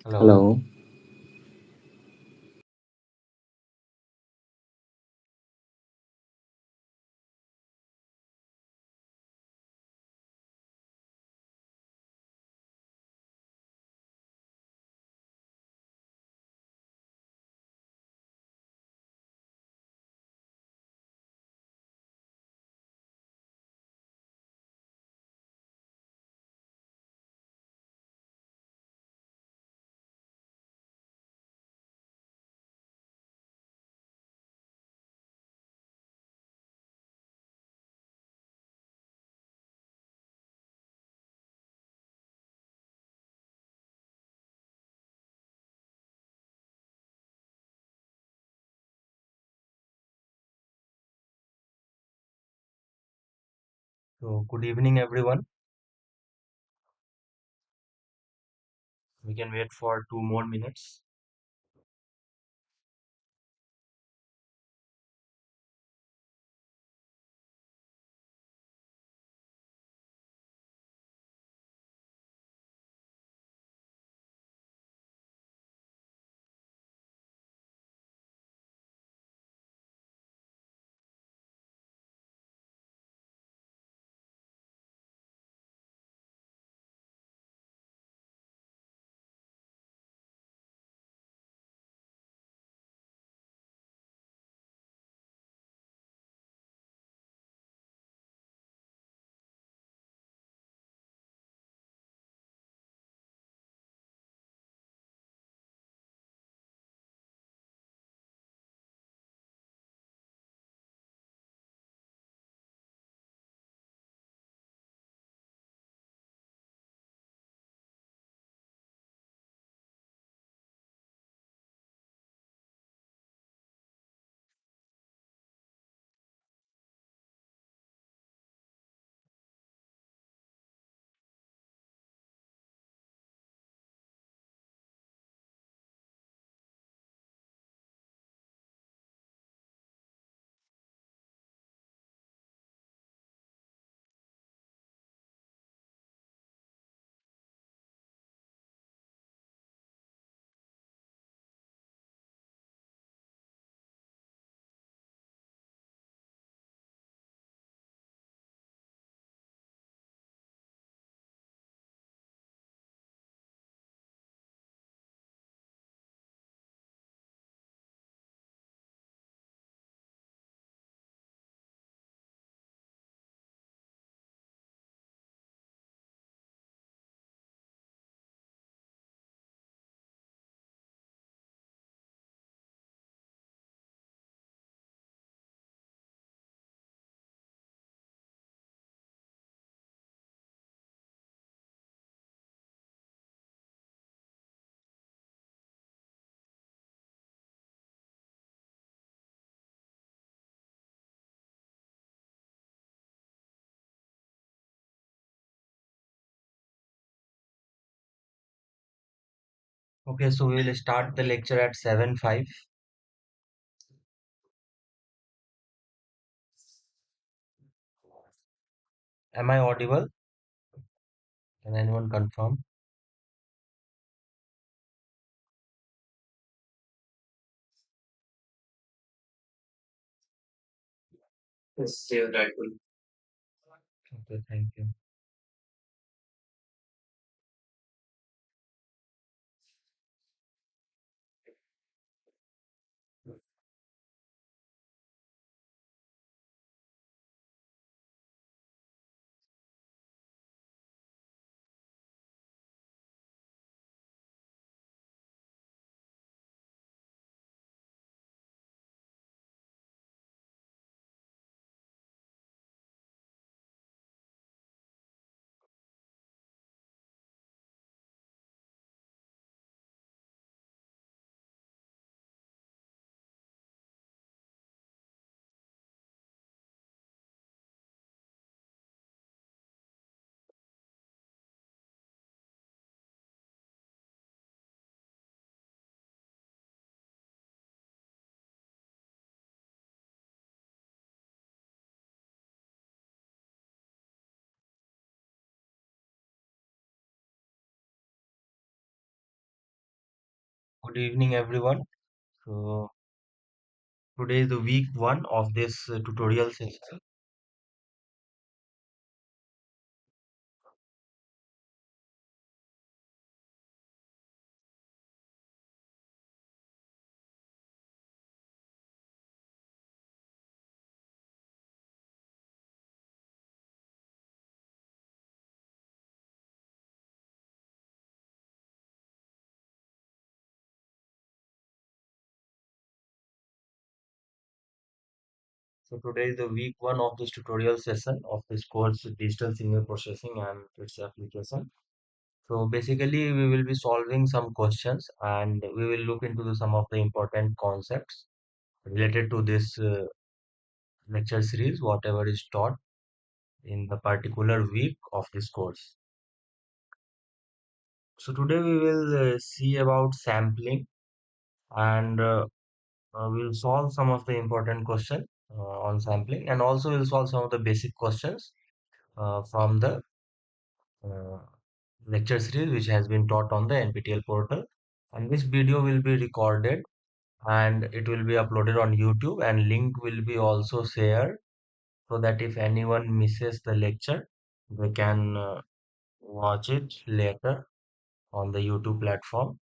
Hello. Hello. So, good evening, everyone. We can wait for 2 more minutes. Okay, so we will start the lecture at 7:05. Am I audible? Can anyone confirm? Yes, you're right. Okay, thank you. Good evening, everyone. So, today is the week one of this tutorial session. So, today is the week one of this tutorial session of this course, Digital Signal Processing and its application. So, basically, we will be solving some questions and we will look into some of the important concepts related to this lecture series, whatever is taught in the particular week of this course. So, today we will see about sampling and we'll solve some of the important question on sampling, and also we'll solve some of the basic questions from the uh, lecture series which has been taught on the NPTEL portal. And this video will be recorded and it will be uploaded on YouTube, and link will be also shared so that if anyone misses the lecture, they can watch it later on the YouTube platform.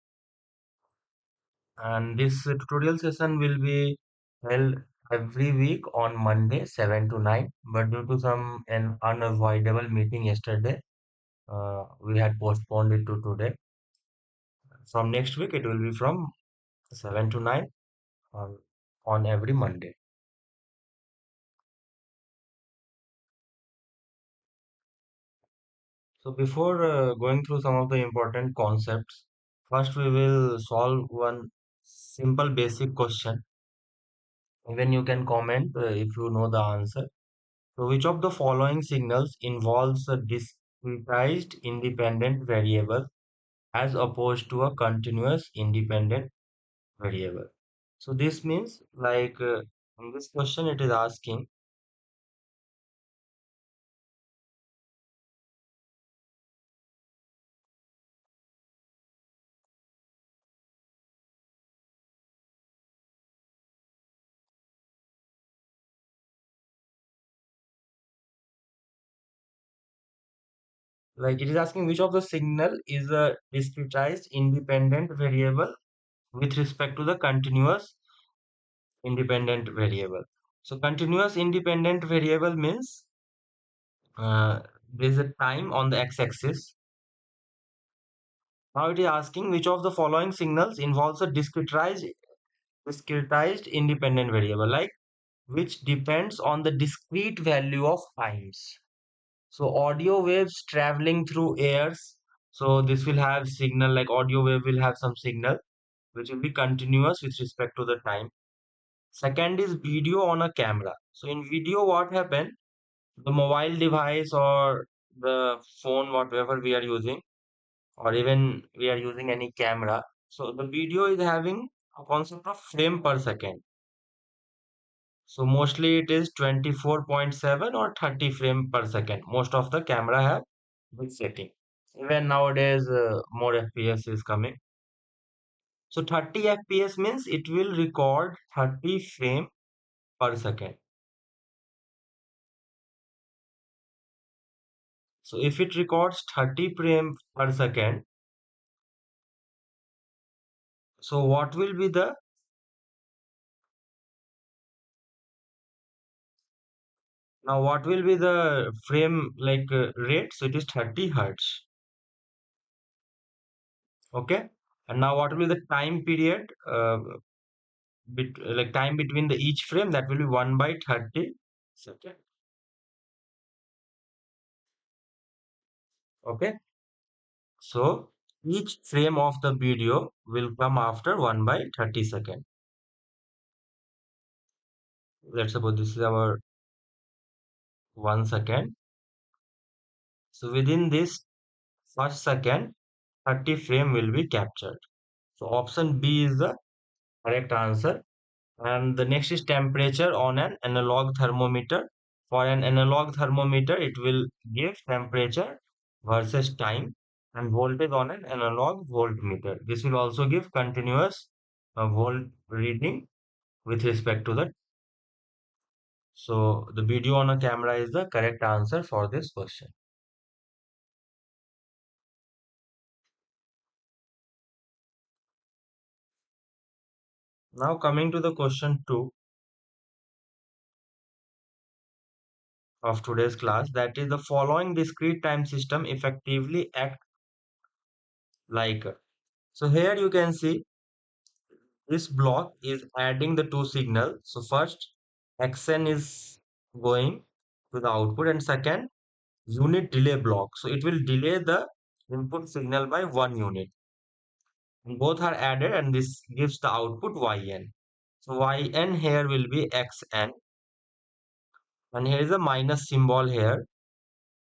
And this tutorial session will be held every week on Monday 7 to 9, but due to an unavoidable meeting yesterday, we had postponed it to today. From next week it will be from 7 to 9 on, on every Monday. So before going through some of the important concepts, first we will solve one simple basic question. Even you can comment if you know the answer. So which of the following signals involves a discretized independent variable as opposed to a continuous independent variable? So this means like in this question it is asking which of the signal is a discretized independent variable with respect to the continuous independent variable. So continuous independent variable means there is a time on the x-axis. Now it is asking which of the following signals involves a discretized independent variable, like which depends on the discrete value of times. So audio waves traveling through airs. So this will have signal, like audio wave will have some signal which will be continuous with respect to the time. Second is video on a camera. So in video, what happened? The mobile device or the phone, whatever we are using, or even we are using any camera. So the video is having a concept of frame per second. So mostly it is 24.7 or 30 frame per second. Most of the camera have this setting. Even nowadays, more FPS is coming. So 30 FPS means it will record 30 frame per second. So if it records 30 frame per second, so what will be the now what will be the frame rate? So it is 30 hertz. Okay. And now what will be the time period? Like time between the each frame, that will be 1 by 30 second. Okay. So each frame of the video will come after 1 by 30 second. Let's suppose this is our 1 second. So within this first second, 30 frame will be captured. So option B is the correct answer. And the next is temperature on an analog thermometer. For an analog thermometer, it will give temperature versus time. and voltage on an analog voltmeter. This will also give continuous volt reading with respect to the. So the video on a camera is the correct answer for this question. Now coming to the question 2 of today's class, that is the following discrete time system effectively act like. So here you can see this block is adding the two signals. So first xn is going to the output and second unit delay block. So it will delay the input signal by 1 unit. And both are added and this gives the output yn. So yn here will be xn and here is a minus symbol here,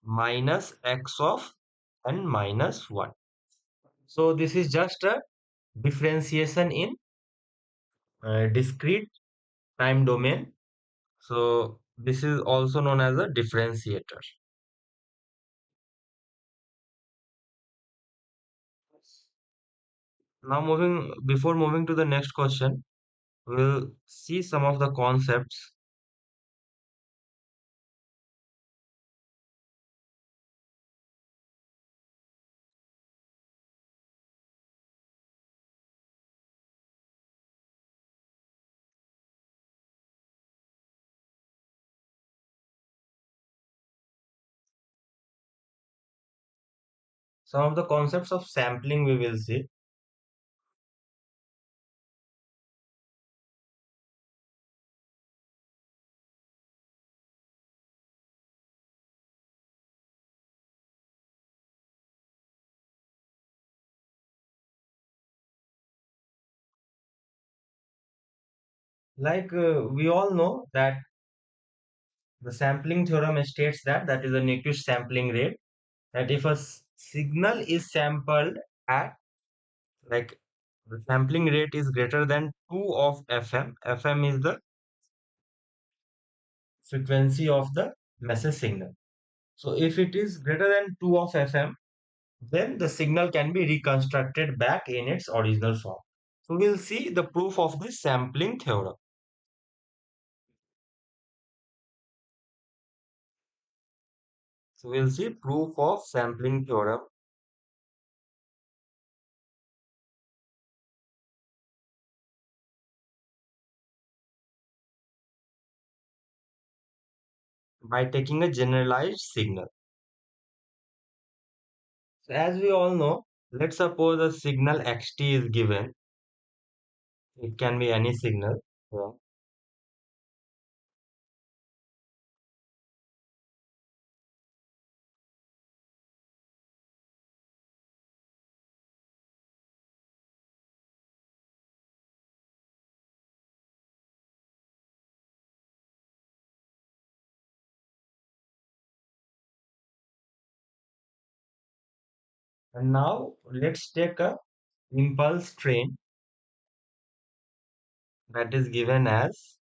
minus x of n minus 1. So this is just a differentiation in discrete time domain. So this is also known as a differentiator. Now before moving to the next question, we'll see some of the concepts. Some of the concepts of sampling we will see. Like we all know that the sampling theorem states that that is the Nyquist sampling rate. That if a signal is sampled at like the sampling rate is greater than 2 of fm. Fm is the frequency of the message signal. So if it is greater than 2 of fm, then the signal can be reconstructed back in its original form. So we'll see the proof of this sampling theorem. So we'll see proof of sampling theorem by taking a generalized signal. So as we all know, let's suppose a signal xt is given. It can be any signal. Yeah. And now let's take a impulse train that is given as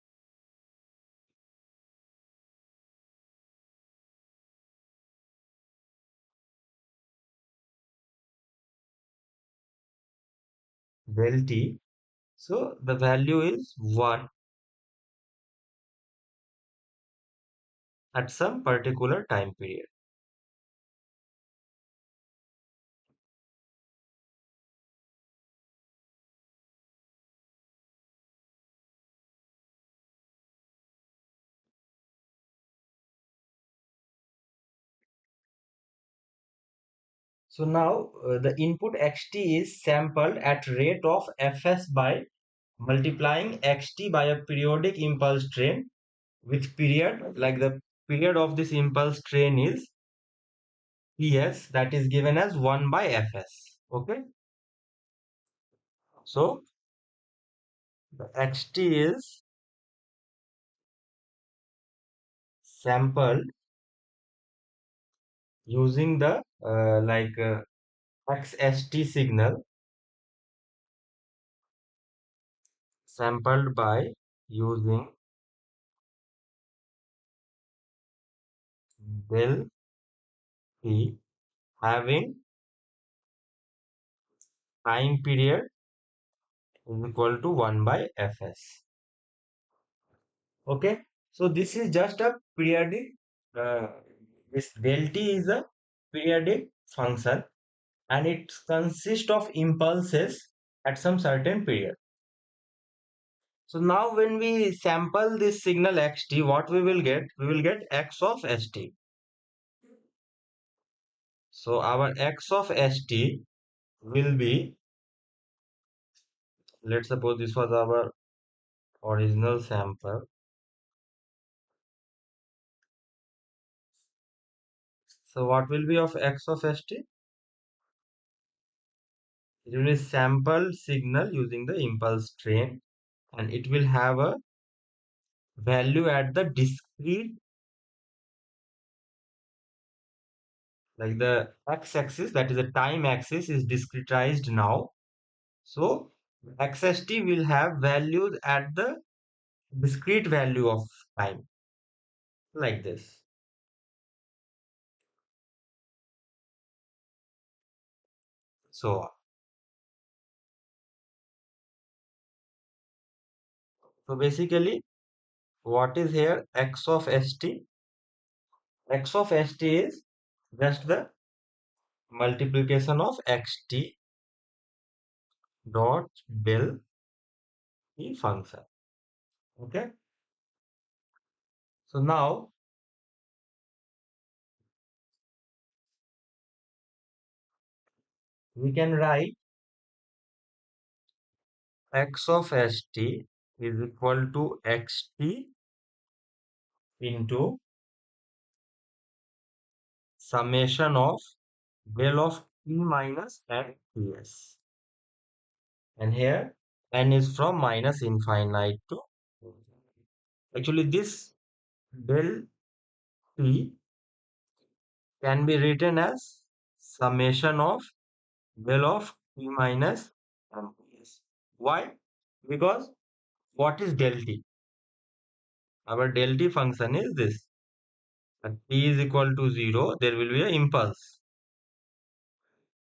del t. So the value is 1 at some particular time period. So now the input xt is sampled at rate of fs by multiplying xt by a periodic impulse train with period, like the period of this impulse train is ps, that is given as 1 by fs. Okay, so the xt is sampled using the xst signal, sampled by using del p having time period is equal to 1 by fs. Okay, so this is just a periodic, uh, this del t is a periodic function and it consists of impulses at some certain period. So now when we sample this signal xt, what we will get? We will get x of st. So our x of st will be, let's suppose this was our original sample. So what will be of x of st? It will be sample signal using the impulse train and it will have a value at the discrete, like the x-axis, that is the time axis is discretized now. So xst will have values at the discrete value of time, like this. So basically what is here x of st? X of st is just the multiplication of xt dot del t function. Okay, so now we can write x of st is equal to xt into summation of del of t minus n ts. And here n is from minus infinite to, actually this del t can be written as summation of del of t minus m ts. Why? Because what is del t? Our del t function is this. At t is equal to 0, there will be an impulse.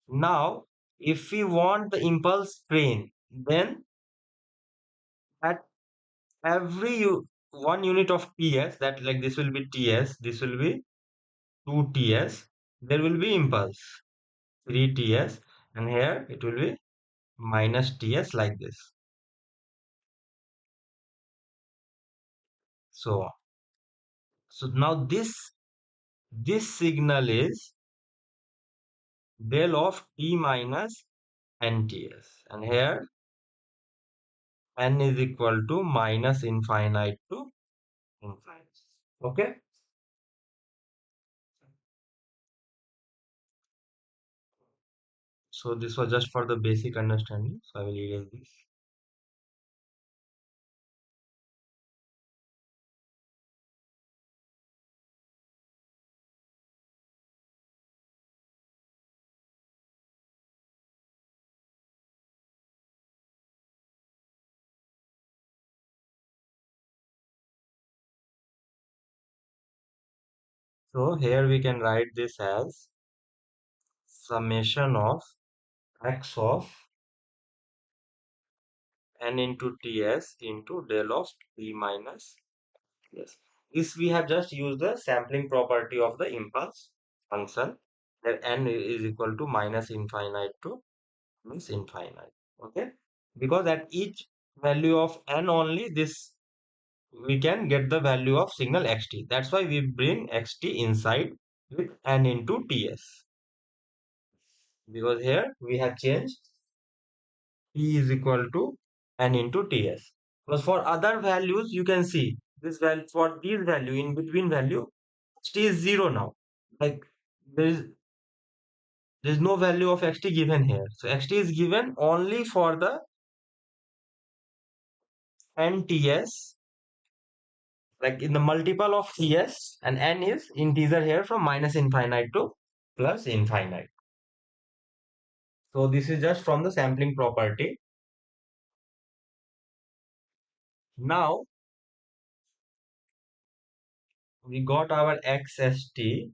Now, if we want the impulse train, then at every 1 unit of ts, that like this will be ts, this will be 2ts, there will be impulse 3ts, and here it will be minus ts, like this. So now this signal is del of t minus nts, and here n is equal to minus infinite to infinite. Okay, so this was just for the basic understanding, so I will erase this. So here we can write this as summation of x of n into ts into del of t minus. Yes, this we have just used the sampling property of the impulse function, that n is equal to minus infinite to means infinite. Okay, because at each value of n only, this we can get the value of signal xt. That's why we bring xt inside with n into ts, because here we have changed t is equal to n into ts. Because for other values, you can see this value, for these value, in between value, xt is 0 now. Like there is no value of xt given here. So xt is given only for the nts, like in the multiple of ts, and n is integer here from minus infinite to plus infinite. So this is just from the sampling property. Now we got our xst.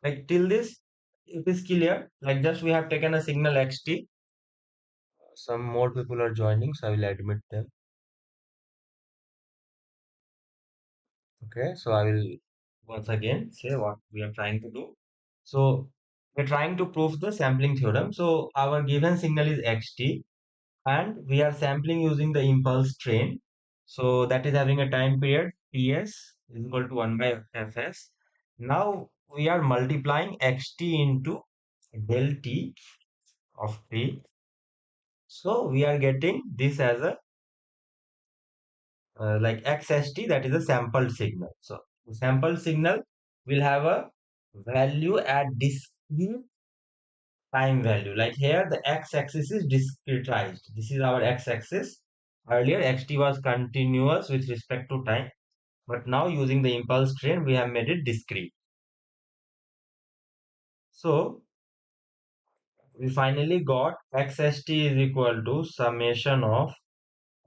Like till this, it is clear. Like just we have taken a signal xt Some more people are joining, so I will admit them. Okay, so I will once again say what we are trying to do. So we're trying to prove the sampling theorem. So our given signal is xt, and we are sampling using the impulse train. So that is having a time period ts is equal to 1 by fs. Now we are multiplying xt into del t of t. So we are getting this as a like xst, that is a sampled signal. So the sampled signal will have a value at discrete time value. Like here, the x-axis is discretized. This is our x-axis. Earlier, xt was continuous with respect to time, but now using the impulse train, we have made it discrete. So we finally got xst is equal to summation of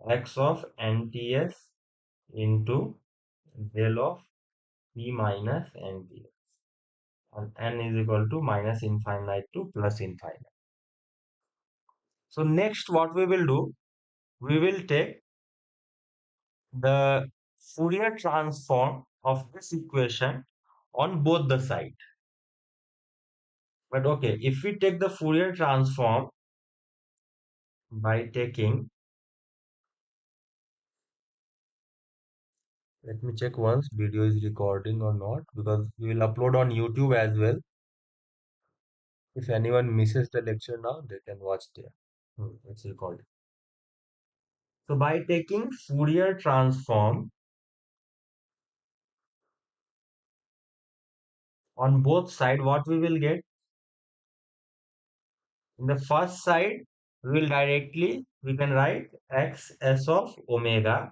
x of nts into del of p minus nts, and n is equal to minus infinite to plus infinite. So next, what we will do, we will take the Fourier transform of this equation on both the side. But okay, if we take the Fourier transform by taking, let me check once video is recording or not, because we will upload on YouTube as well. If anyone misses the lecture now, they can watch there. It's recorded. So by taking Fourier transform on both side, what we will get? In the first side, we can write x s of omega.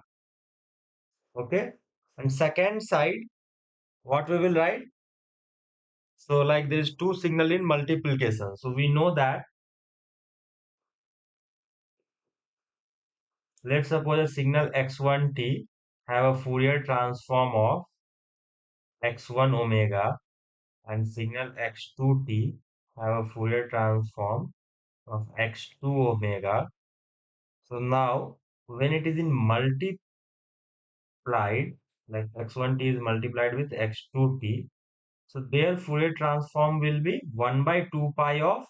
Okay. And second side, what we will write? So like there is two signal in multiplication. So we know that, let's suppose a signal x1t have a Fourier transform of x1 omega, and signal x2t have a Fourier transform of x2 omega. So now when it is in multiplied, like x1t is multiplied with x2t, so their Fourier transform will be 1 by 2 pi of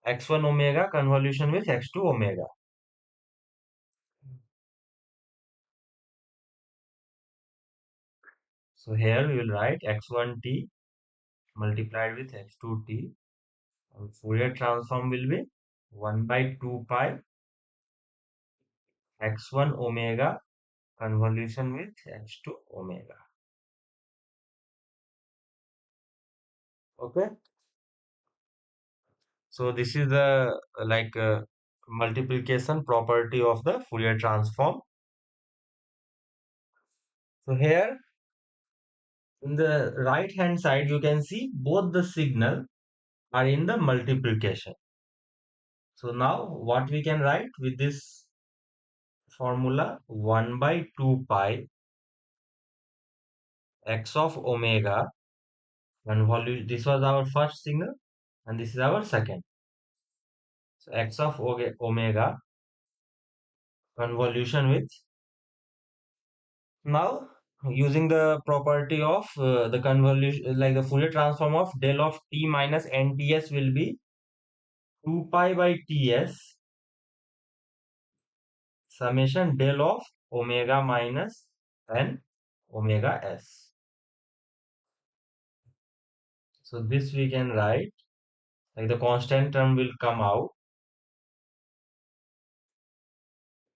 x1 omega convolution with x2 omega. So here we will write x1t multiplied with x2t, and Fourier transform will be 1 by 2 pi x1 omega convolution with x2 omega. Okay. So this is the multiplication property of the Fourier transform. So here in the right hand side, you can see both the signal are in the multiplication. So now what we can write with this formula, 1 by 2 pi x of omega convolution. This was our first signal and this is our second. So x of omega convolution with, now using the property of the convolution, like the Fourier transform of del of t minus nts will be 2 pi by ts summation del of omega minus n omega s. So this we can write, like the constant term will come out.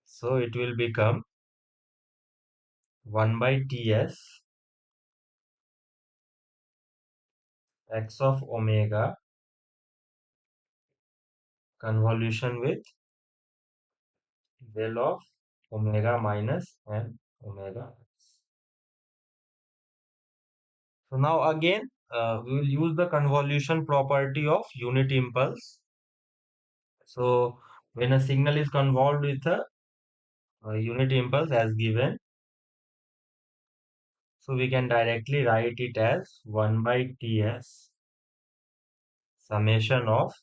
So it will become 1 by ts x of omega convolution with del of omega minus n omega s. So now again, we will use the convolution property of unit impulse. So when a signal is convolved with a unit impulse as given, so we can directly write it as 1 by ts summation of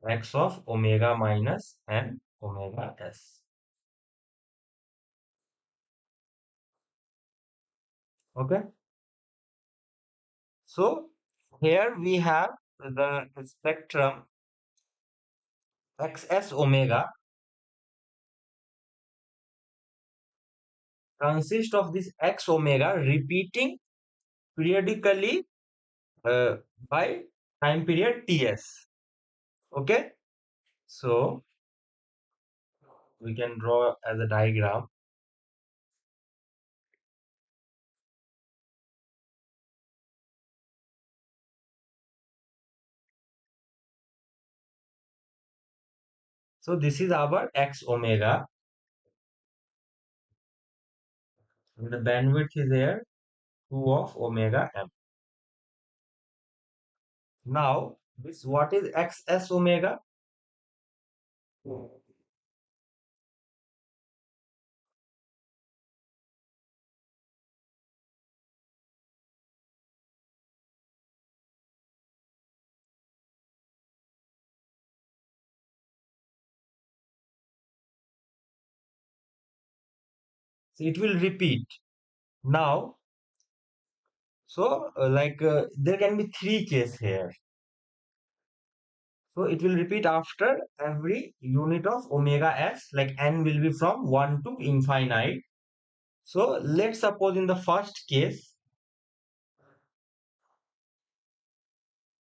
x of omega minus n omega s. Okay. So here we have the spectrum xs omega consists of this x omega repeating periodically uh, by time period ts. Okay. So we can draw as a diagram. So this is our x omega. And the bandwidth is here 2 of omega m. Now this what is xs omega? So it will repeat. Now, so there can be three cases here. So it will repeat after every unit of omega s, like n will be from 1 to infinite. So let's suppose in the first case,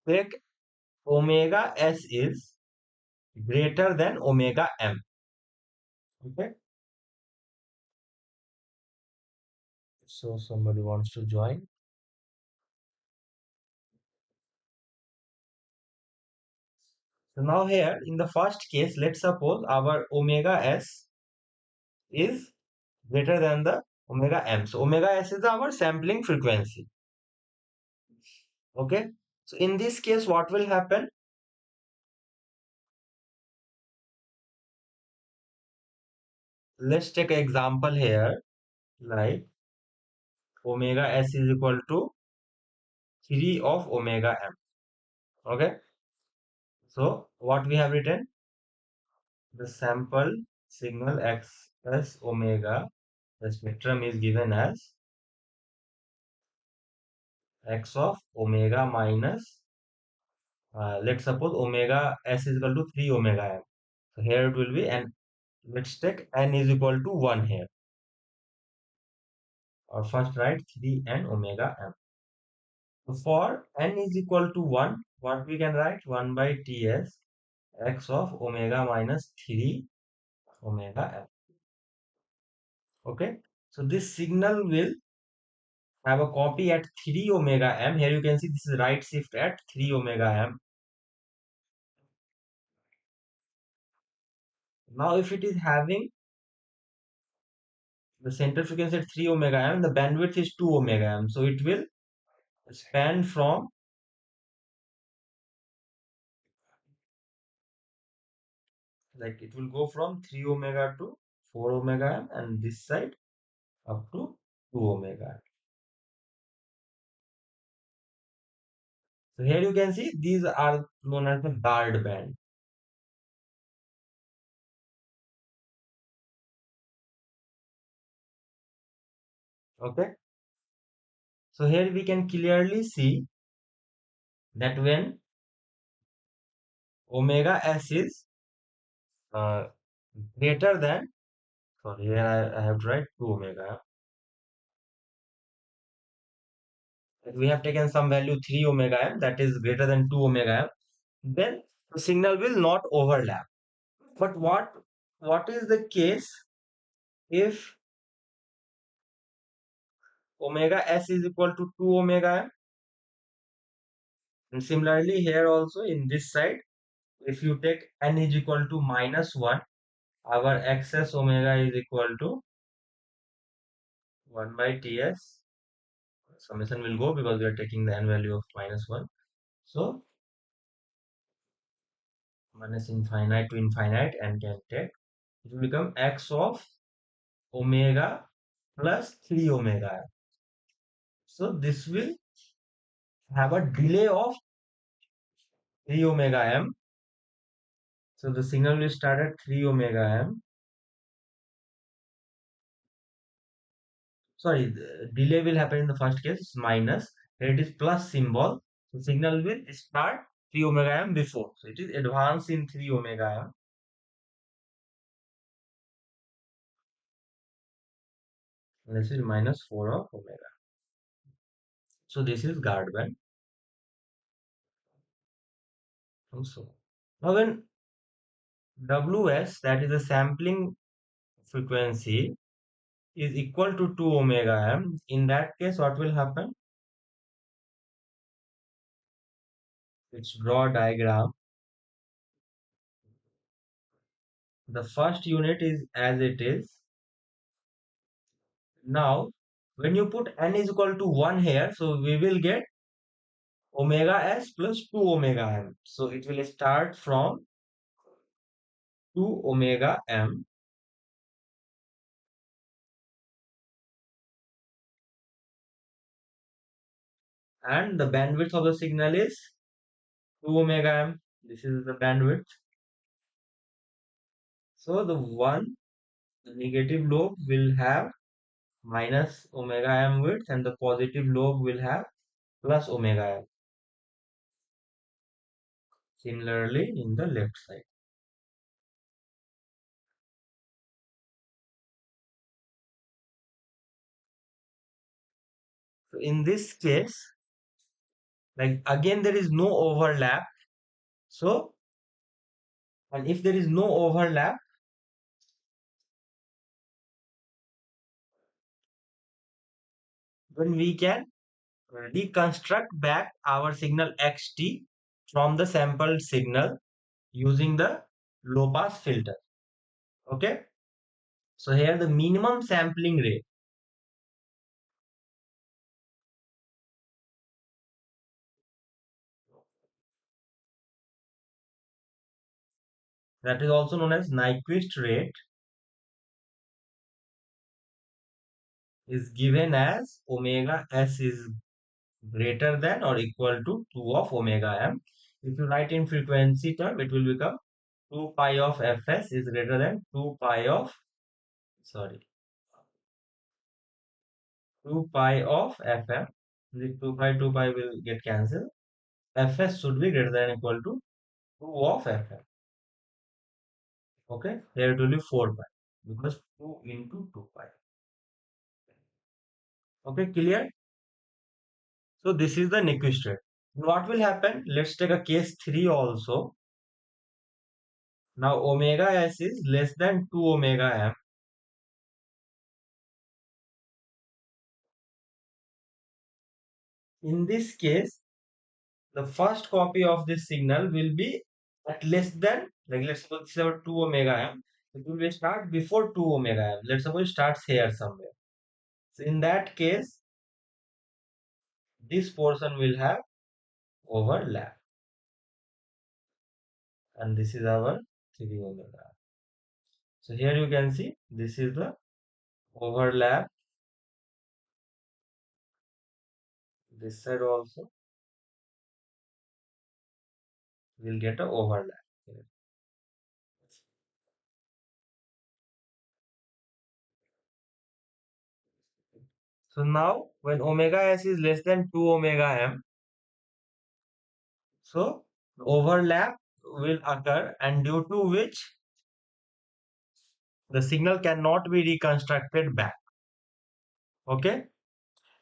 take omega s is greater than omega m. Okay. So somebody wants to join. So now here in the first case, let's suppose our omega s is greater than the omega m. So omega s is our sampling frequency. Okay. So in this case, what will happen? Let's take an example here, like omega s is equal to 3 of omega m. Okay. So what we have written? The sample signal x s omega, the spectrum is given as x of omega minus, let's suppose omega s is equal to 3 omega m. So here it will be, and let's take n is equal to 1 here. Or first write 3 n omega m. So for n is equal to 1, what we can write? 1 by ts x of omega minus 3 omega m. Okay. So this signal will have a copy at 3 omega m. Here you can see this is right shift at 3 omega m. Now if it is having the center frequency at 3 omega m, the bandwidth is 2 omega m. So it will span from, like it will go from 3 omega to 4 omega m, and this side up to 2 omega m. So here you can see these are known as the guard band. Okay. So here we can clearly see that when omega s is uh, greater than, sorry, here I have to write 2 omega. We have taken some value 3 omega m that is greater than 2 omega m, then the signal will not overlap. But what is the case if omega s is equal to 2 omega m? And similarly here also in this side, if you take n is equal to minus 1, our excess omega is equal to 1 by ts. Summation will go because we are taking the n value of minus 1. So minus infinite to infinite and can take, it will become x of omega plus 3 omega. So this will have a delay of 3 omega m, So the signal will start at 3 omega m. Sorry, the delay will happen in the first case, it's minus. Here it is plus symbol. So signal will start 3 omega m before. So it is advanced in 3 omega m. And this is minus 4 of omega. So this is guard band. Also. Now when Ws, that is the sampling frequency, is equal to 2 omega m, in that case what will happen? Let's draw a diagram. The first unit is as it is. Now when you put n is equal to 1 here, so we will get omega s plus 2 omega m. So it will start from 2 omega m, and the bandwidth of the signal is 2 omega m. This is the bandwidth. So the negative lobe will have minus omega m width, and the positive lobe will have plus omega m. Similarly in the left side. So in this case, like again there is no overlap. So, and if there is no overlap, then we can reconstruct back our signal xt from the sampled signal using the low pass filter. Okay. So here the minimum sampling rate, that is also known as Nyquist rate, is given as omega s is greater than or equal to 2 of omega m. If you write in frequency term, it will become 2 pi of fs is greater than 2 pi of, sorry, 2 pi of fm. The 2 pi will get cancelled. Fs should be greater than or equal to 2 of fm. Okay, here it will be 4 pi because 2 into 2 pi. Okay, clear? So this is the Nyquist rate. What will happen? Let's take a case 3 also. Now omega s is less than 2 omega m. In this case, the first copy of this signal will be at less than, like let's suppose this is our 2 omega m. It will be start before 2 omega m. Let's suppose it starts here somewhere. So in that case, this portion will have overlap. And this is our 3 omega. So here you can see this is the overlap. This side also will get a overlap here. So now when omega s is less than 2 omega m, so overlap will occur, and due to which the signal cannot be reconstructed back. Okay,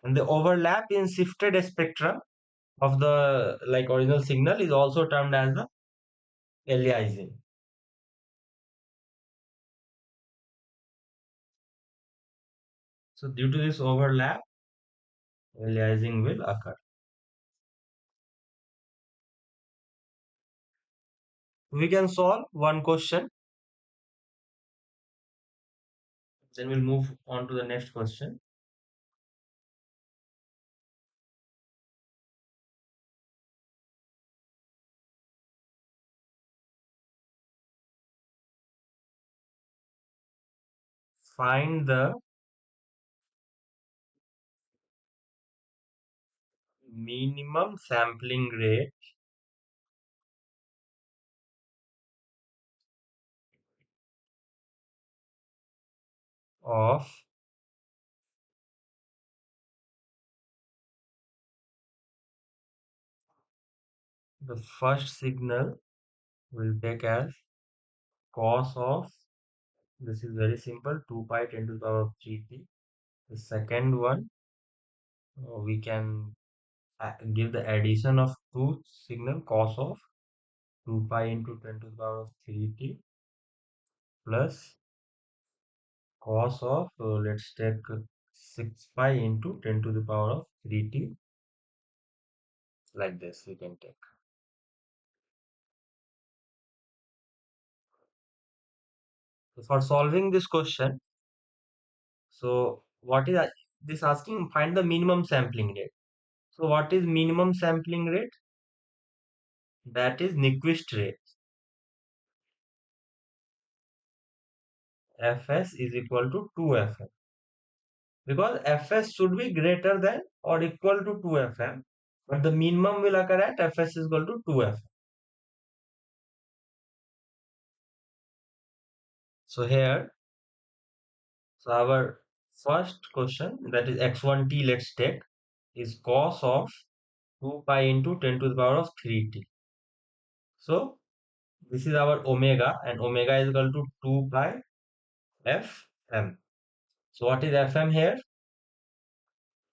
and the overlap in shifted spectrum of the like original signal is also termed as the aliasing. So due to this overlap, aliasing will occur. We can solve one question, then we'll move on to the next question. Find the minimum sampling rate of the first signal will take as cos of, this is very simple, 2 pi 10 to the power of 3t. The second one, we can give the addition of two signal cos of 2 pi into 10 to the power of 3t plus cos of, let's take 6 pi into 10 to the power of 3t, like this we can take. So for solving this question, so what is this asking? Find the minimum sampling rate. So what is minimum sampling rate? That is Nyquist rate. Fs is equal to 2Fm, because Fs should be greater than or equal to 2Fm, but the minimum will occur at Fs is equal to 2Fm. So here, so our first question, that is x1t, let's take, is cos of 2 pi into 10 to the power of 3t. So this is our omega, and omega is equal to 2 pi Fm. So what is Fm here?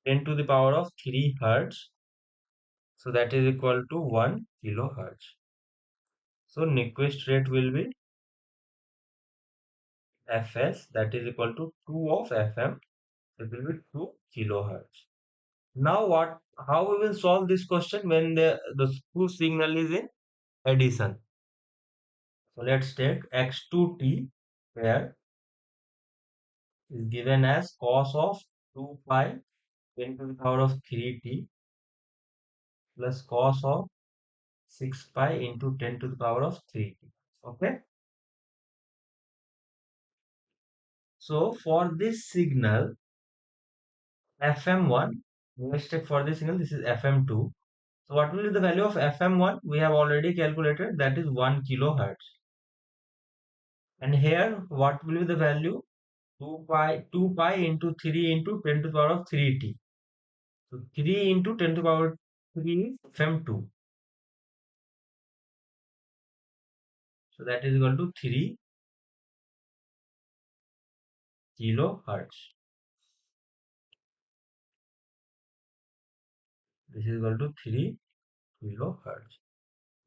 10 to the power of 3 hertz. So that is equal to 1 kilohertz. So Nyquist rate will be Fs, that is equal to 2 of Fm. It will be 2 kilohertz. Now what? How we will solve this question when the two signal is in addition? So let's take x2t, where is given as cos of 2 pi 10 to the power of 3t plus cos of 6 pi into 10 to the power of 3t. Okay. So for this signal FM1, let's take for this signal, this is FM2. So what will be the value of FM1? We have already calculated, that is 1 kilohertz. And here, what will be the value? 2 pi into 3 into 10 to the power of 3t. So 3 into 10 to the power of 3 is FM2. So that is equal to 3 kilohertz. This is equal to 3 kilohertz.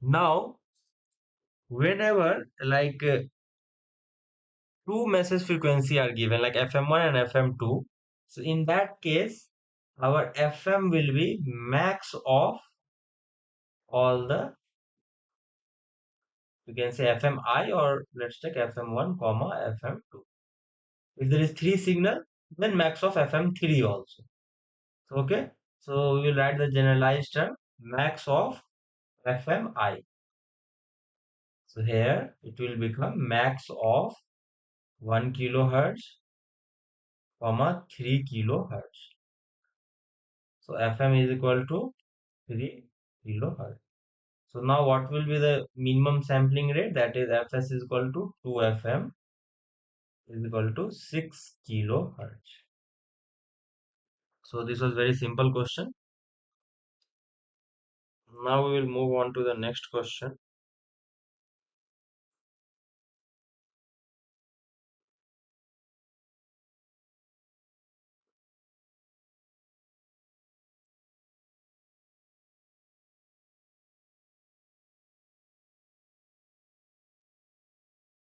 Now, whenever like two message frequency are given, like FM1 and FM2, so in that case, our FM will be max of all the, you can say FMI, or let's take FM1 comma FM2. If there is three signal, then max of FM3 also. So, okay, so we will write the generalized term max of FMI. So here it will become max of 1 kilohertz comma 3 kilohertz. So FM is equal to 3 kilohertz. So now what will be the minimum sampling rate? That is Fs is equal to 2Fm is equal to 6 kilohertz. So this was very simple question. Now we will move on to the next question.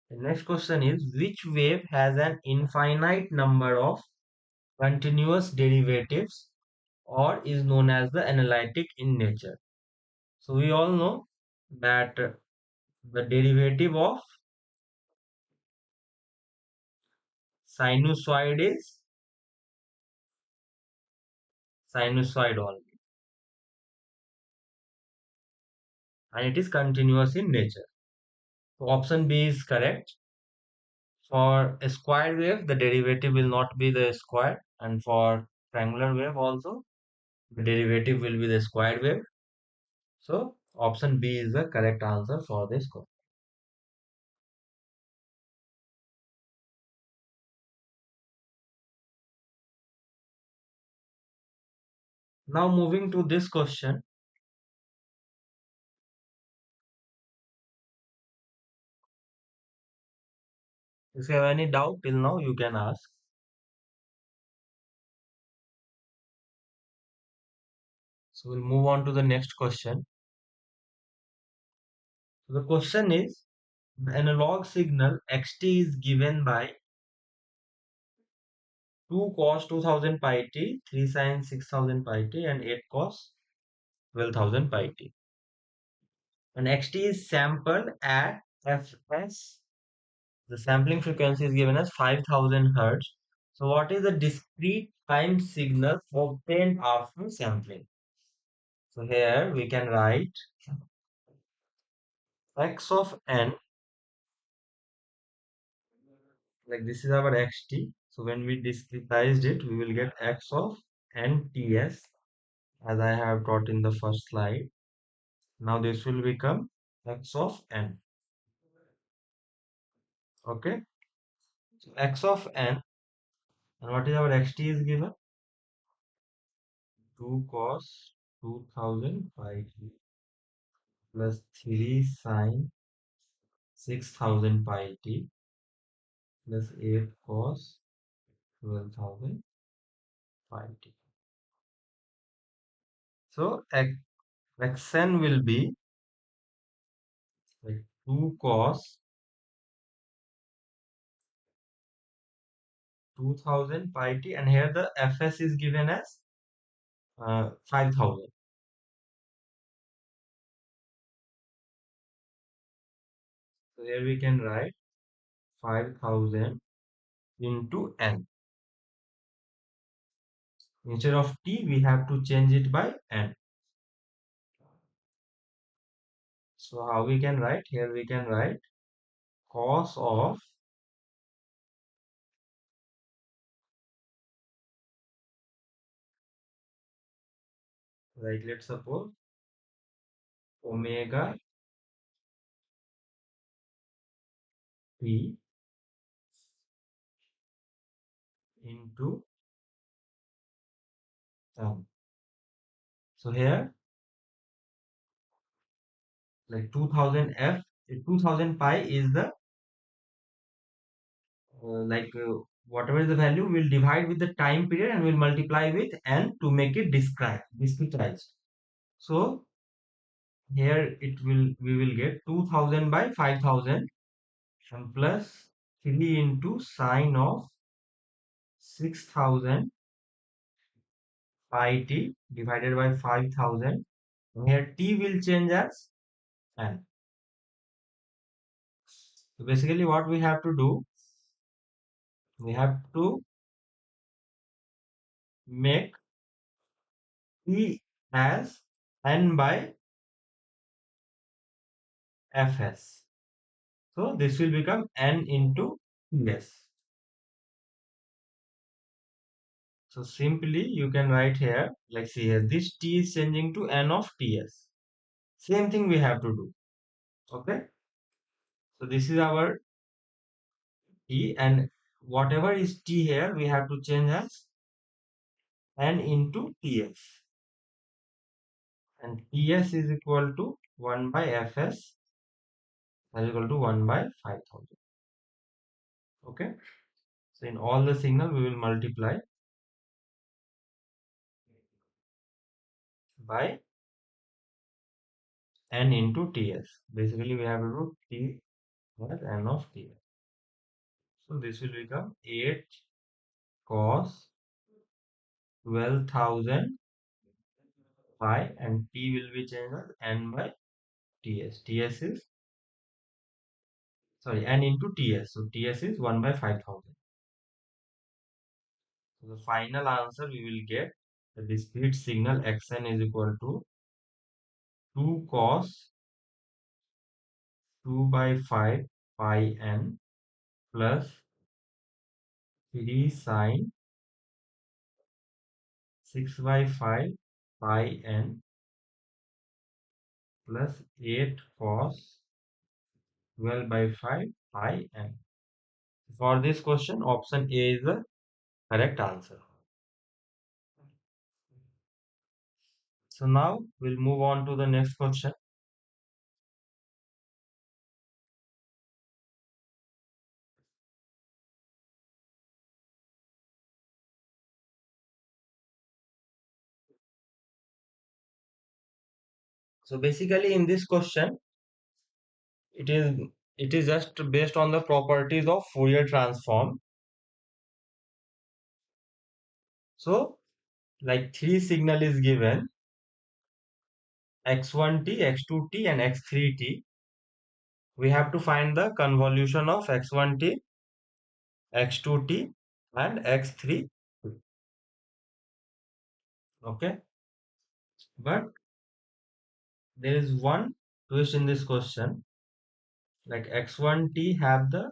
The next question is, which wave has an infinite number of continuous derivatives or is known as the analytic in nature? So we all know that the derivative of sinusoid is sinusoid only, and it is continuous in nature. So option B is correct. For a square wave, the derivative will not be the square, and for triangular wave also, the derivative will be the square wave. So option B is the correct answer for this question. Now moving to this question. If you have any doubt till now, you can ask. So we'll move on to the next question. So the question is, the analog signal xt is given by 2 cos 2000 pi t, 3 sin 6000 pi t, and 8 cos 12,000 pi t. And xt is sampled at fs. The sampling frequency is given as 5000 hertz. So what is the discrete time signal obtained after sampling? So here we can write x of n, like this is our xt. So when we discretized it, we will get x of n ts, as I have taught in the first slide. Now this will become x of n. Okay. So x of n, and what is our xt is given? 2 cos 2000 pi t plus 3 sin 6000 pi t plus 8 cos 12,000 pi t. So xn will be like 2 cos 2000 pi t, and here the fs is given as 5000. So here we can write 5000 into n. Instead of t, we have to change it by n. So how we can write? Here we can write cos of, like let's suppose omega t into n. So here, like 2000 f, 2000 pi is the whatever is the value, we'll divide with the time period and we'll multiply with n to make it discretized. So here we will get 2000 by 5000 and plus 3 into sine of 6000 pi t divided by 5000. Here t will change as n. So basically what we have to do, we have to make t as n by fs. So this will become n into ts. So simply you can write here, like see here, this t is changing to n of ts. Same thing we have to do. Okay. So this is our t, and whatever is t here, we have to change as n into ts. And ts is equal to 1 by fs, that is equal to 1 by 5000. Okay. So in all the signal, we will multiply by n into ts. Basically, we have to do t as n of ts. So this will become 8 cos 12,000 pi, and t will be changed as n by ts. Ts is, sorry, n into ts. So ts is 1 by 5000. So the final answer we will get, the discrete signal xn is equal to 2 cos 2 by 5 pi n plus 3 sin 6 by 5 pi n plus 8 cos 12 by 5 pi n. For this question, option A is the correct answer. So now we'll move on to the next question. So basically in this question, it is it is just based on the properties of Fourier transform. So like three signal is given x1t, x2t and x3t. We have to find the convolution of x1t, x2t and x3. Okay, but there is one twist in this question. Like x1t have the,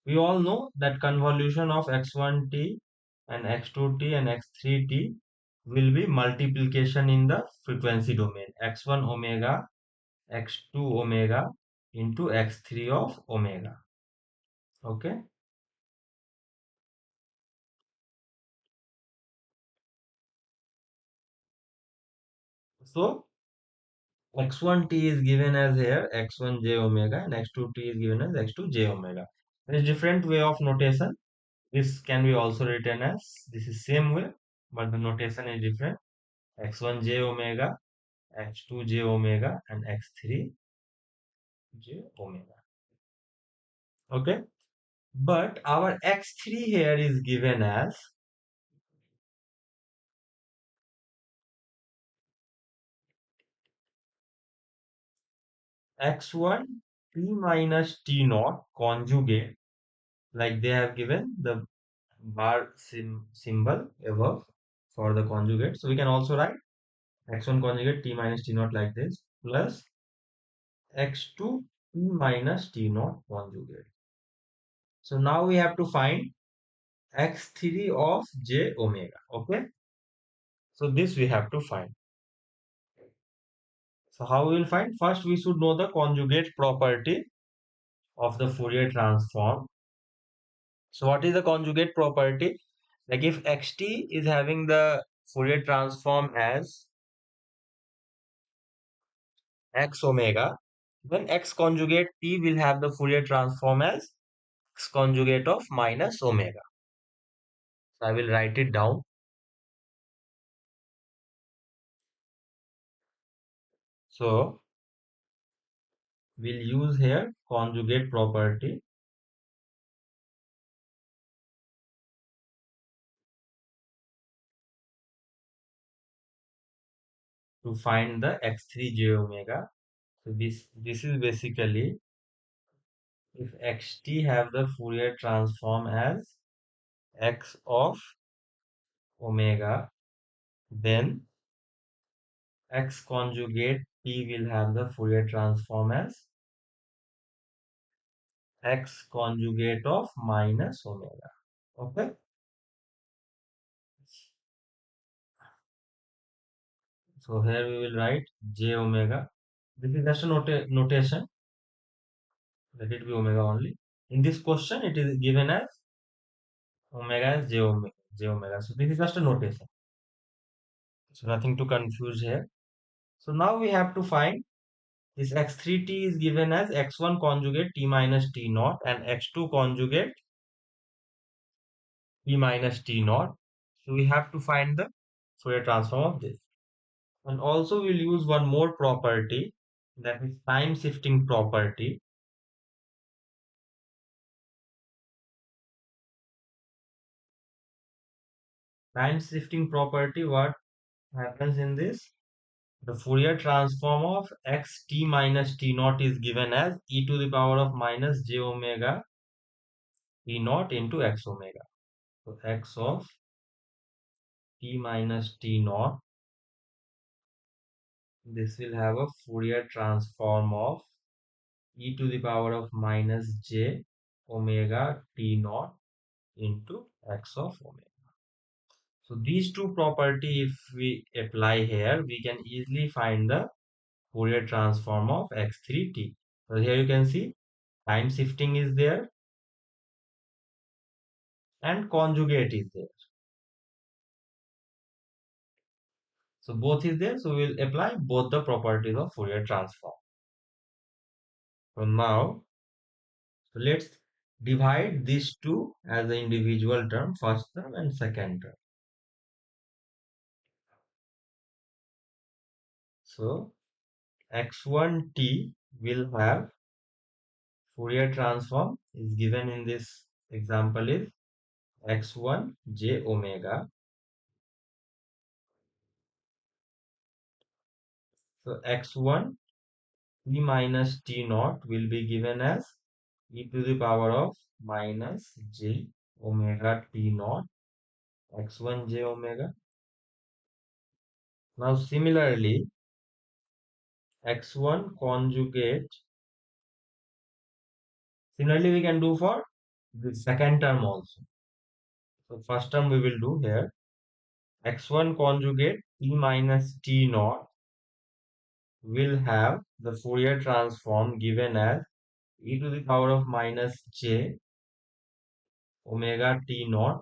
we all know that convolution of x1t and x2t and x3t will be multiplication in the frequency domain, x1 omega, x2 omega into x3 of omega. Okay, so x1t is given as here x1 j omega and x2t is given as x2 j omega. There is different way of notation. This can be also written as, this is same way, but the notation is different. X1 j omega, x2 j omega and x3 j omega. Okay, but our x3 here is given as x1 t minus t naught conjugate, like they have given the bar symbol above for the conjugate. So we can also write x1 conjugate t minus t naught like this, plus x2 t minus t naught conjugate. So now we have to find x3 of j omega. Okay, so this we have to find. So how we will find? First we should know the conjugate property of the Fourier transform. So what is the conjugate property? Like if xt is having the Fourier transform as x omega, then x conjugate t will have the Fourier transform as x conjugate of minus omega. So I will write it down. So we'll use here conjugate property to find the x3 j omega. So this is basically if xt have the Fourier transform as x of omega, then x conjugate t will have the Fourier transform as x conjugate of minus omega. Okay, so here we will write j omega. This is just a notation. Let it be omega only. In this question, it is given as omega as j omega. J omega. So this is just a notation. So nothing to confuse here. So now we have to find this x3t is given as x1 conjugate t minus t naught and x2 conjugate t minus t naught. So we have to find the Fourier transform of this. And also we'll use one more property, that is time shifting property. Time shifting property, what happens in this? The Fourier transform of x t minus t naught is given as e to the power of minus j omega t naught into x omega. So x of t minus t naught, this will have a Fourier transform of e to the power of minus j omega t naught into x of omega. So these two property, if we apply here, we can easily find the Fourier transform of x3t. So here you can see time shifting is there and conjugate is there. So both is there, so we'll apply both the properties of Fourier transform. So now, so let's divide these two as the individual term, first term and second term. So x1t will have Fourier transform is given in this example is x1 j omega. So x1 t minus t naught will be given as e to the power of minus j omega t naught x1 j omega. Now similarly x1 conjugate, similarly we can do for the second term also. So first term we will do here x1 conjugate t minus t naught will have the Fourier transform given as e to the power of minus j omega t naught.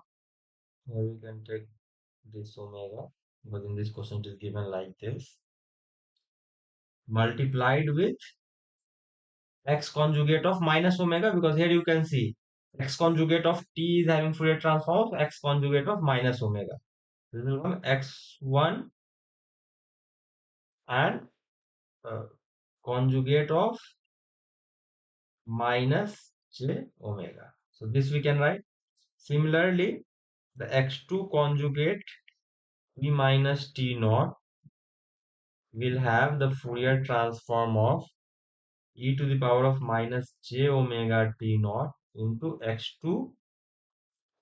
Here we can take this omega because in this question it is given like this, multiplied with x conjugate of minus omega, because here you can see x conjugate of t is having Fourier transform of x conjugate of minus omega. This will become x1 and conjugate of minus j omega. So this we can write. Similarly, the x2 conjugate t minus t naught will have the Fourier transform of e to the power of minus j omega t naught into x2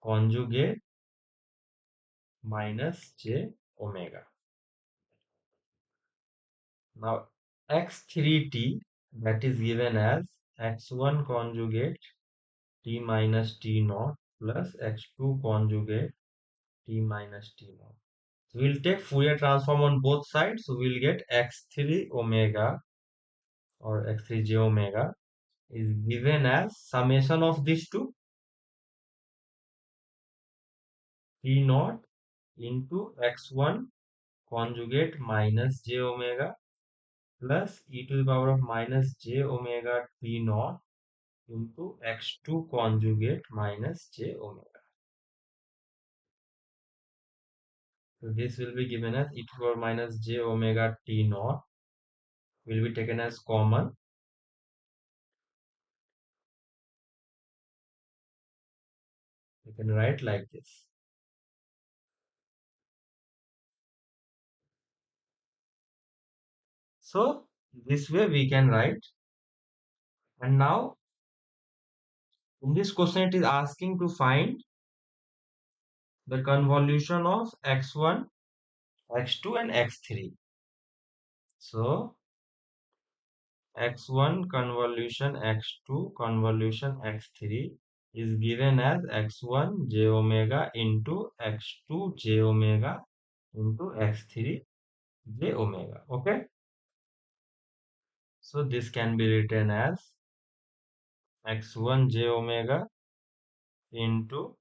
conjugate minus j omega. Now x3t, that is given as x1 conjugate t minus t naught plus x2 conjugate t minus t naught. So we'll take Fourier transform on both sides. So we'll get x3 omega or x3 j omega is given as summation of these two t naught into x1 conjugate minus j omega plus e to the power of minus j omega t naught into x2 conjugate minus j omega. So this will be given as e to the power minus j omega t naught will be taken as common. You can write like this. So this way we can write. And now in this question it is asking to find the convolution of x1, x2 and x3. So x1 convolution x2 convolution x3 is given as x1 j omega into x2 j omega into x3 j omega. Okay, so this can be written as x1 j omega into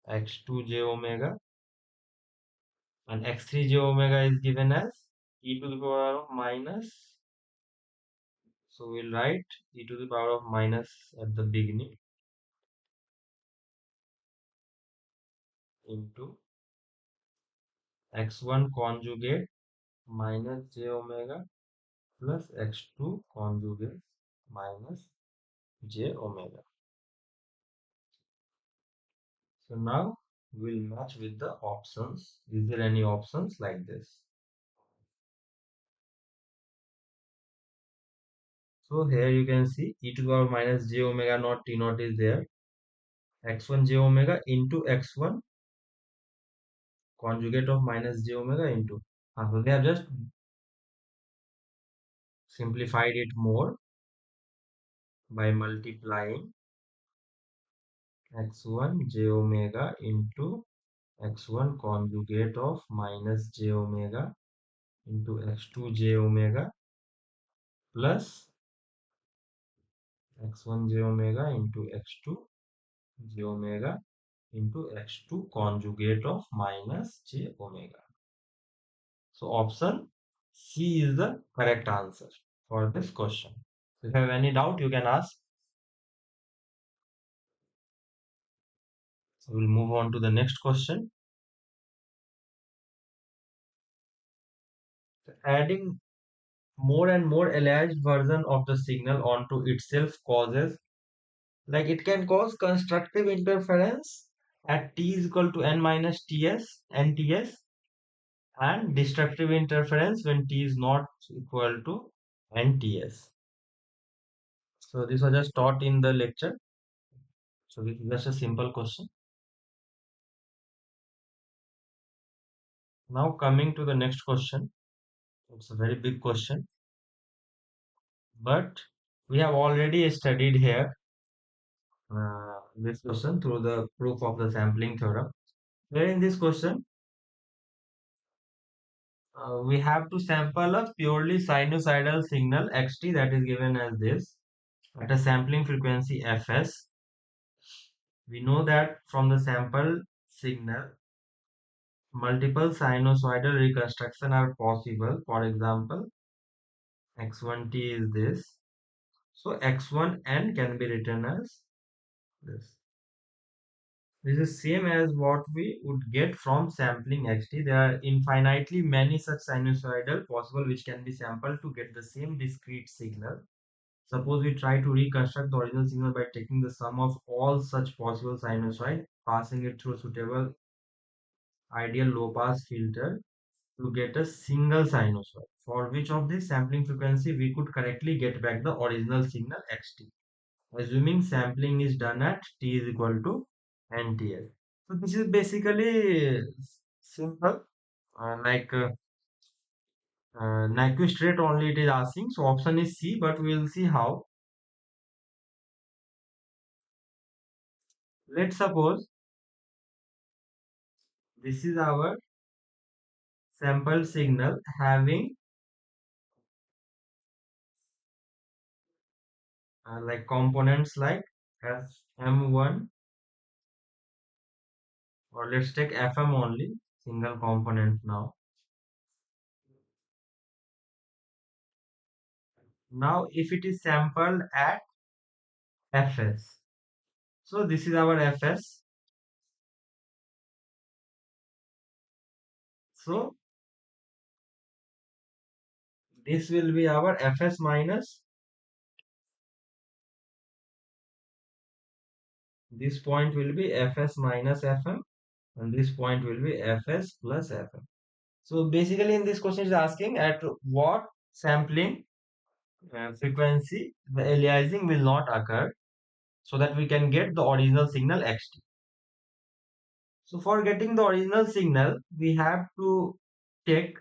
x2 j omega, and x3 j omega is given as e to the power of minus, so we'll write e to the power of minus at the beginning into x1 conjugate minus j omega plus x2 conjugate minus j omega. So now we'll match with the options. Is there any options like this? So here you can see e to the power minus j omega naught t naught is there. x1 j omega into x1 conjugate of minus j omega into. So they have just simplified it more by multiplying x1 j omega into x1 conjugate of minus j omega into x2 j omega plus x1 j omega into x2 j omega into x2 conjugate of minus j omega. So option C is the correct answer for this question. If you have any doubt, you can ask. So we'll move on to the next question. Adding more and more alleged version of the signal onto itself causes, like it can cause constructive interference at t is equal to n minus ts, nts, and destructive interference when t is not equal to nts. So this was just taught in the lecture. So this is just a simple question. Now coming to the next question. It's a very big question, but we have already studied here this question through the proof of the sampling theorem. Here in this question, we have to sample a purely sinusoidal signal xt, that is given as this, at a sampling frequency fs. We know that from the sample signal, multiple sinusoidal reconstruction are possible. For example, x1t is this. So x1n can be written as this. This is same as what we would get from sampling xt. There are infinitely many such sinusoidal possible which can be sampled to get the same discrete signal. Suppose we try to reconstruct the original signal by taking the sum of all such possible sinusoid, passing it through a suitable ideal low pass filter to get a single sinusoid, for which of this sampling frequency we could correctly get back the original signal xt, assuming sampling is done at t is equal to nts. So this is basically simple, like Nyquist rate only it is asking. So option is C, but we will see how. Let's suppose this is our sample signal having like components like FM1, or let's take FM only, single component now. Now if it is sampled at Fs, so this is our Fs. So this will be our Fs minus, this point will be Fs minus Fm, and this point will be Fs plus Fm. So basically in this question is asking at what sampling frequency the aliasing will not occur, so that we can get the original signal xt. So for getting the original signal, we have to take,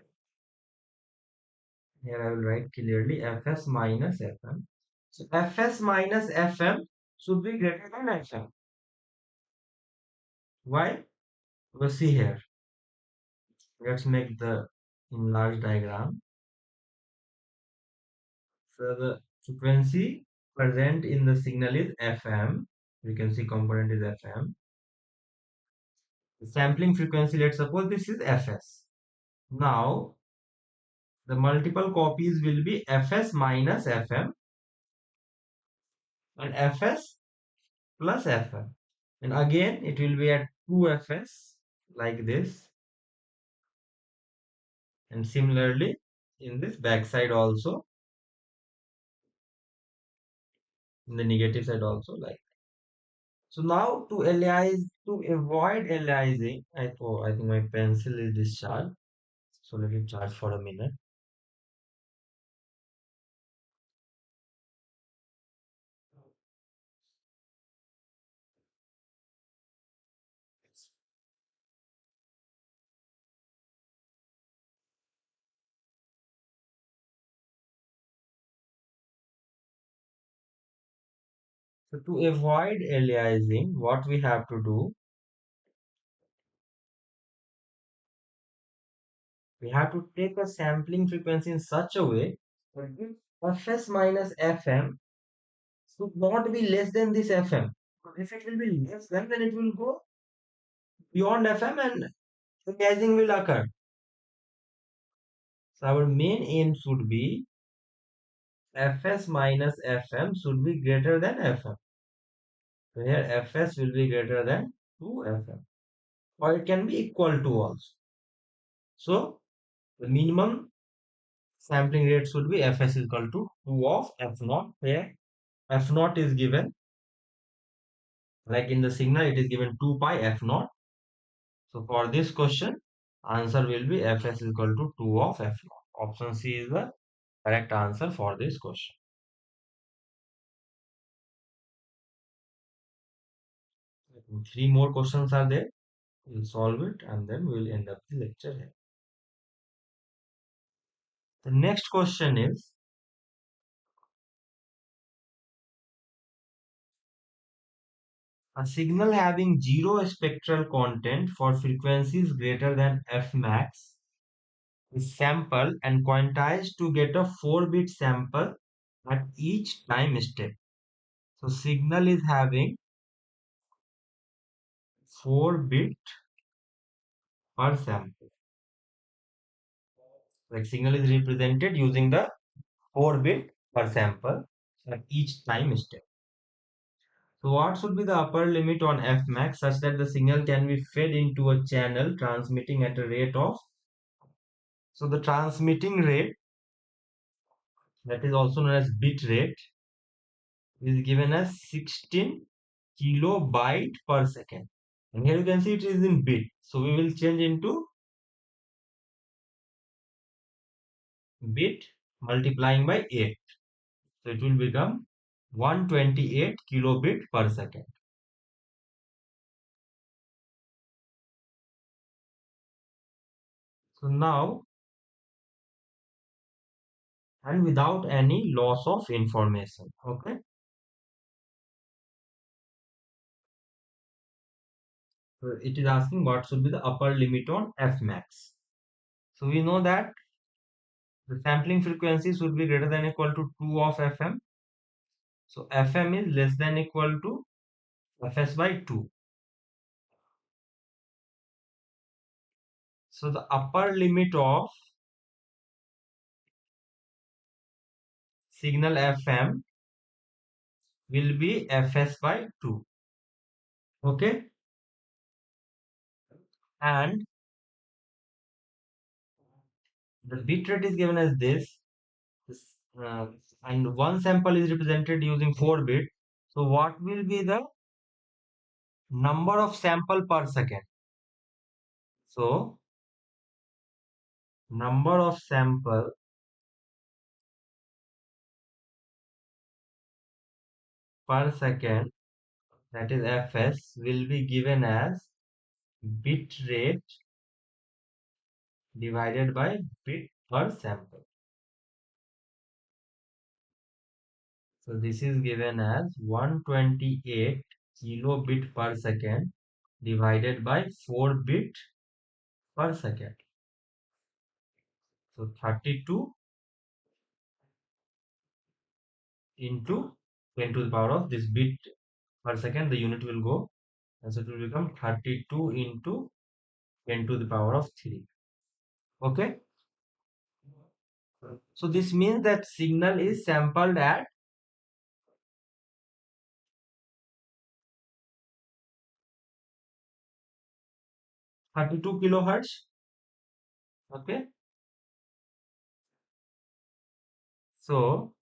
here I will write clearly, Fs minus Fm. So Fs minus Fm should be greater than Fm. Why? Well, see here. Let's make the enlarged diagram. So the frequency present in the signal is Fm. You can see component is Fm. The sampling frequency, let's suppose this is Fs. Now the multiple copies will be Fs minus Fm and Fs plus Fm. And again it will be at 2Fs like this. And similarly in this back side also, in the negative side also, like. So now to alias, to avoid aliasing, I think my pencil is discharged. So let it charge for a minute. So to avoid aliasing, what we have to do, we have to take a sampling frequency in such a way that this Fs minus Fm should not be less than this Fm. Because if it will be less than, then it will go beyond Fm and aliasing will occur. So our main aim should be Fs minus Fm should be greater than Fm. So here Fs will be greater than 2Fm, or it can be equal to also. So the minimum sampling rate should be Fs is equal to 2 of F naught, where F naught is given, like in the signal it is given 2 pi F naught. So for this question, answer will be Fs is equal to 2 of F naught. Option C is the correct answer for this question. Three more questions are there. We'll solve it and then we'll end up the lecture here. The next question is, a signal having zero spectral content for frequencies greater than F max is sampled and quantized to get a 4-bit sample at each time step. So signal is having 4-bit per sample. Like signal is represented using the 4-bit per sample at each time step. So what should be the upper limit on Fmax such that the signal can be fed into a channel transmitting at a rate of, so the transmitting rate, that is also known as bit rate, is given as 16 kilobyte per second. And here you can see it is in bit. So we will change into bit multiplying by 8. So it will become 128 kilobit per second. So now, and without any loss of information. Okay. So it is asking what should be the upper limit on Fmax. So we know that the sampling frequency should be greater than or equal to 2 of Fm. So Fm is less than or equal to Fs by 2. So the upper limit of signal Fm will be Fs by 2. Okay. And the bit rate is given as this. This, uh, and one sample is represented using 4 bit. So what will be the number of sample per second? So number of sample per second, that is Fs, will be given as bit rate divided by bit per sample. So this is given as 128 kilobit per second divided by 4 bit per second. So 32 into 10 to the power of this bit per second, the unit will go, and so it will become 32 into 10 to the power of 3. Okay. So this means that signal is sampled at 32 kilohertz. Okay. So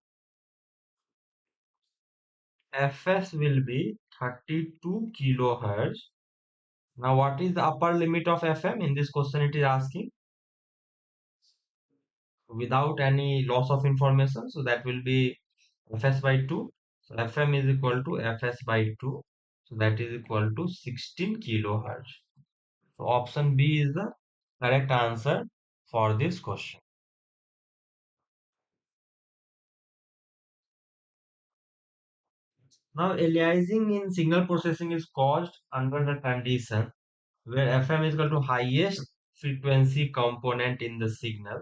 Fs will be 32 kilohertz. Now what is the upper limit of Fm? In this question it is asking without any loss of information. So that will be Fs by 2. So Fm is equal to Fs by 2. So that is equal to 16 kilohertz. So option B is the correct answer for this question. Now aliasing in signal processing is caused under the condition where Fm is equal to highest frequency component in the signal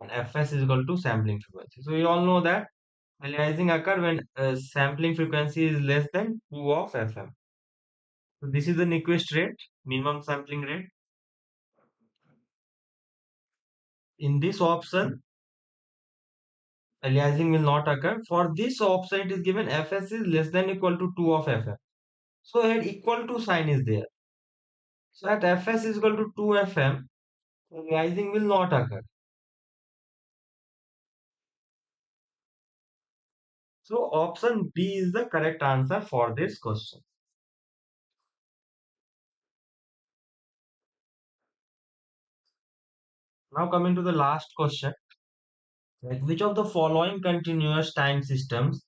and Fs is equal to sampling frequency. So we all know that aliasing occur when sampling frequency is less than 2 of Fm. So this is the Nyquist rate, minimum sampling rate. in this option, aliasing will not occur. For this option, it is given Fs is less than equal to 2 of Fm. So here equal to sign is there. So at Fs is equal to 2 Fm, aliasing will not occur. So option B is the correct answer for this question. Now coming to the last question, like which of the following continuous time systems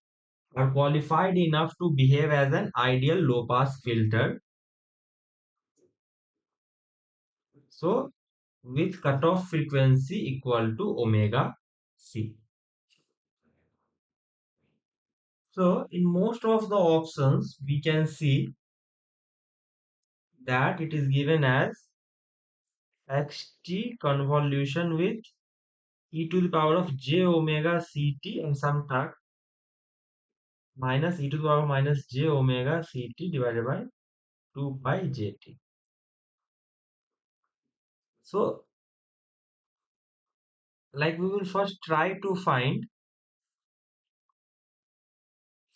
are qualified enough to behave as an ideal low pass filter? So with cutoff frequency equal to omega c. So in most of the options we can see that it is given as xt convolution with e to the power of j omega ct and some term minus e to the power minus j omega ct divided by 2 pi j_t. So like we will first try to find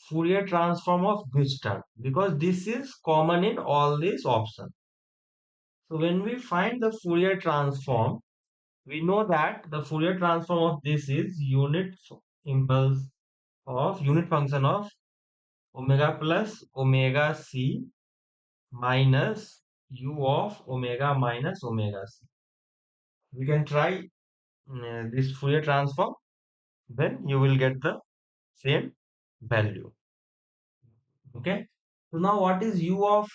Fourier transform of this term because this is common in all these options. So when we find the Fourier transform, we know that the Fourier transform of this is impulse unit function of omega plus omega c minus u of omega minus omega c. We can try this Fourier transform, then you will get the same value. Okay. So now what is u of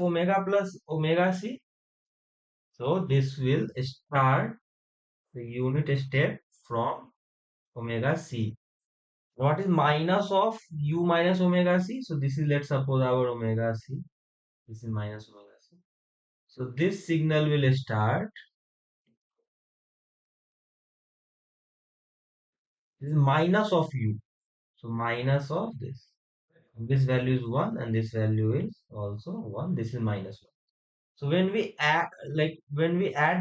omega plus omega c? So this will start the unit step from omega c. What is minus of u minus omega c? So this is, let's suppose, our omega c. This is minus omega c. So this signal will start. This is minus of u. So minus of this. And this value is 1 and this value is also 1. This is minus 1. So when we add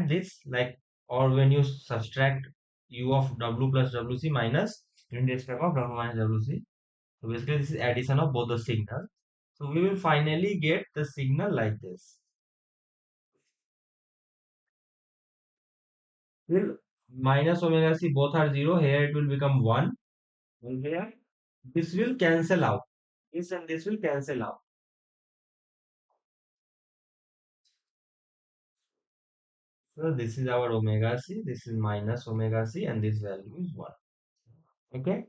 this, like, or when you subtract u of w plus wc minus unit step of w minus wc. So basically this is addition of both the signals. So we will finally get the signal like this. Will minus omega c both are 0. Here it will become 1. And here this will cancel out. This and this will cancel out. So this is our omega c. This is minus omega c and this value is 1. Okay.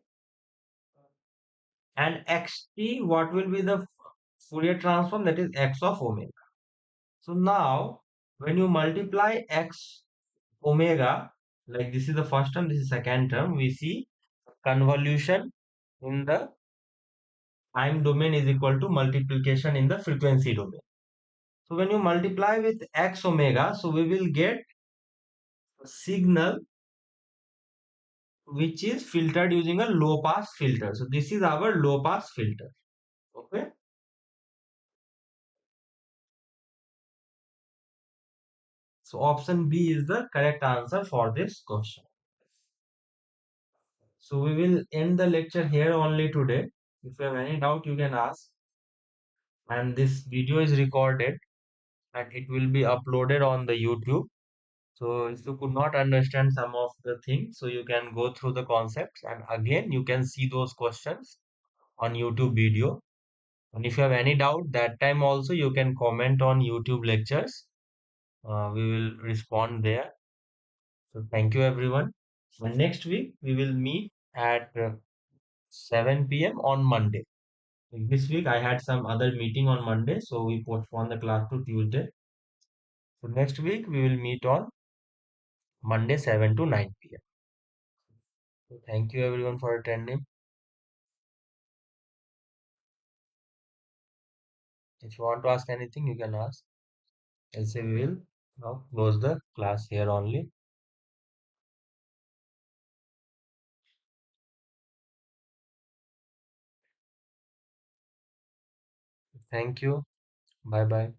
And xt, what will be the Fourier transform? That is x of omega. So now when you multiply x omega, like this is the first term, this is second term, we see convolution in the time domain is equal to multiplication in the frequency domain. So when you multiply with x omega, so we will get a signal which is filtered using a low pass filter. So this is our low pass filter. Okay. So option B is the correct answer for this question. So we will end the lecture here only today. If you have any doubt, you can ask. And this video is recorded and it will be uploaded on the YouTube. So if you could not understand some of the things, so you can go through the concepts and again you can see those questions on YouTube video. And if you have any doubt, that time also you can comment on YouTube lectures. We will respond there. So thank you everyone. And next week we will meet at 7 p.m. on Monday. This week I had some other meeting on Monday, so we postponed the class to Tuesday. So next week we will meet on Monday 7 to 9 p.m. So thank you everyone for attending. If you want to ask anything, you can ask. Else we will now close the class here only. Thank you. Bye bye.